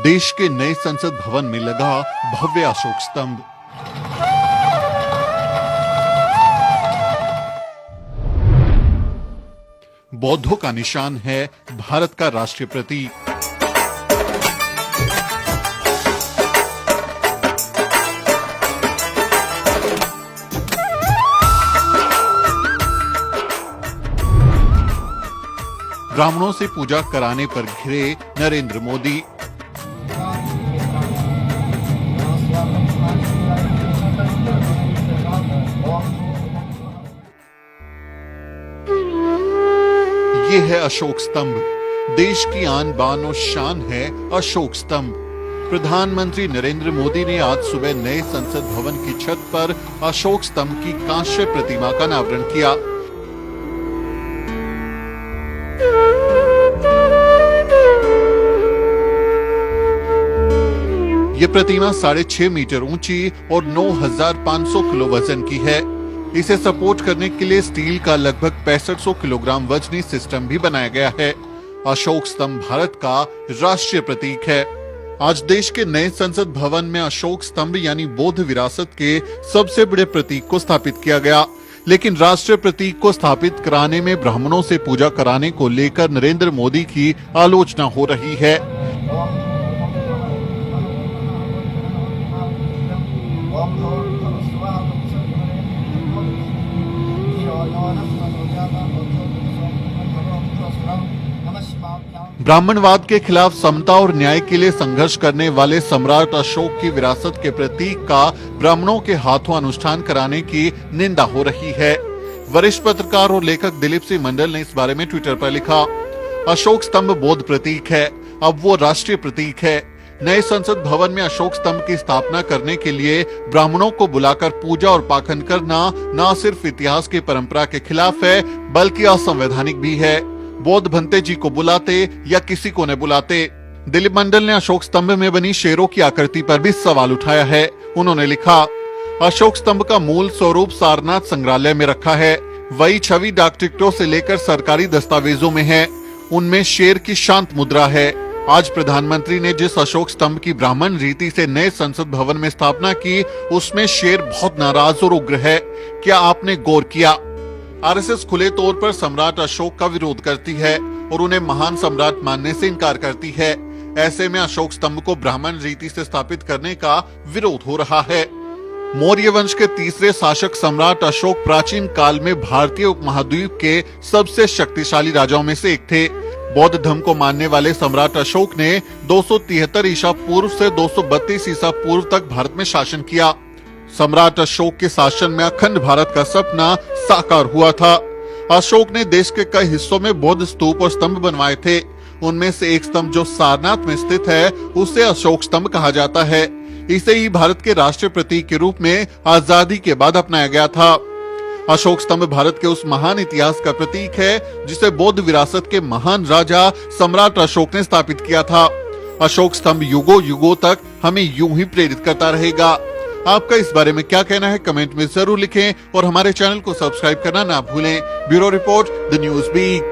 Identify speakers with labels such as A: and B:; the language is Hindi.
A: देश के नए संसद भवन में लगा भव्य अशोक स्तंभ। बौद्धों का निशान है भारत का राष्ट्रीय प्रतीक। ब्राह्मणों से पूजा कराने पर घिरे नरेंद्र मोदी। ये है अशोक स्तंभ। देश की आन बान और शान है अशोक स्तंभ। प्रधानमंत्री नरेंद्र मोदी ने आज सुबह नए संसद भवन की छत पर अशोक स्तंभ की कांस्य प्रतिमा का अनावरण किया। ये प्रतिमा 6.5 मीटर ऊंची और 9,500 किलो वजन की है। इसे सपोर्ट करने के लिए स्टील का लगभग 6500 किलोग्राम वजनी सिस्टम भी बनाया गया है। अशोक स्तंभ भारत का राष्ट्रीय प्रतीक है। आज देश के नए संसद भवन में अशोक स्तंभ यानी बौद्ध विरासत के सबसे बड़े प्रतीक को स्थापित किया गया। लेकिन राष्ट्रीय प्रतीक को स्थापित कराने में ब्राह्मणों से पूजा कराने को लेकर नरेंद्र मोदी की आलोचना हो रही है। ब्राह्मणवाद के खिलाफ समता और न्याय के लिए संघर्ष करने वाले सम्राट अशोक की विरासत के प्रतीक का ब्राह्मणों के हाथों अनुष्ठान कराने की निंदा हो रही है। वरिष्ठ पत्रकार और लेखक दिलीप सिंह मंडल ने इस बारे में ट्विटर पर लिखा, अशोक स्तंभ बौद्ध प्रतीक है, अब वो राष्ट्रीय प्रतीक है। नए संसद भवन में अशोक स्तंभ की स्थापना करने के लिए ब्राह्मणों को बुलाकर पूजा और पाखंड करना न सिर्फ इतिहास की परंपरा के खिलाफ है बल्कि असंवैधानिक भी है। बौद्ध भंते जी को बुलाते या किसी को न बुलाते। दिलीप मंडल ने अशोक स्तंभ में बनी शेरों की आकृति पर भी सवाल उठाया है। उन्होंने लिखा, अशोक स्तंभ का मूल स्वरूप सारनाथ संग्रहालय में रखा है। वही छवि डाक टिकटों से लेकर सरकारी दस्तावेजों में है। उनमें शेर की शांत मुद्रा है। आज प्रधानमंत्री ने जिस अशोक स्तंभ की ब्राह्मण रीति से नए संसद भवन में स्थापना की, उसमें शेर बहुत नाराज और उग्र है। क्या आपने गौर किया? आरएसएस खुले तौर पर सम्राट अशोक का विरोध करती है और उन्हें महान सम्राट मानने से इनकार करती है। ऐसे में अशोक स्तंभ को ब्राह्मण रीति से स्थापित करने का विरोध हो रहा है। मौर्य वंश के तीसरे शासक सम्राट अशोक प्राचीन काल में भारतीय उपमहाद्वीप के सबसे शक्तिशाली राजाओं में से एक थे। बौद्ध धर्म को मानने वाले सम्राट अशोक ने 273 ईसा पूर्व से 232 ईसा पूर्व तक भारत में शासन किया। सम्राट अशोक के शासन में अखंड भारत का सपना साकार हुआ था। अशोक ने देश के कई हिस्सों में बौद्ध स्तूप और स्तंभ बनवाए थे। उनमें से एक स्तंभ जो सारनाथ में स्थित है उसे अशोक स्तंभ कहा जाता है। इसे ही भारत के राष्ट्रीय प्रतीक के रूप में आजादी के बाद अपनाया गया था। अशोक स्तंभ भारत के उस महान इतिहास का प्रतीक है जिसे बौद्ध विरासत के महान राजा सम्राट अशोक ने स्थापित किया था। अशोक स्तंभ युगों युगों तक हमें यूं ही प्रेरित करता रहेगा। आपका इस बारे में क्या कहना है कमेंट में जरूर लिखें और हमारे चैनल को सब्सक्राइब करना ना भूलें। Bureau report, the news beat.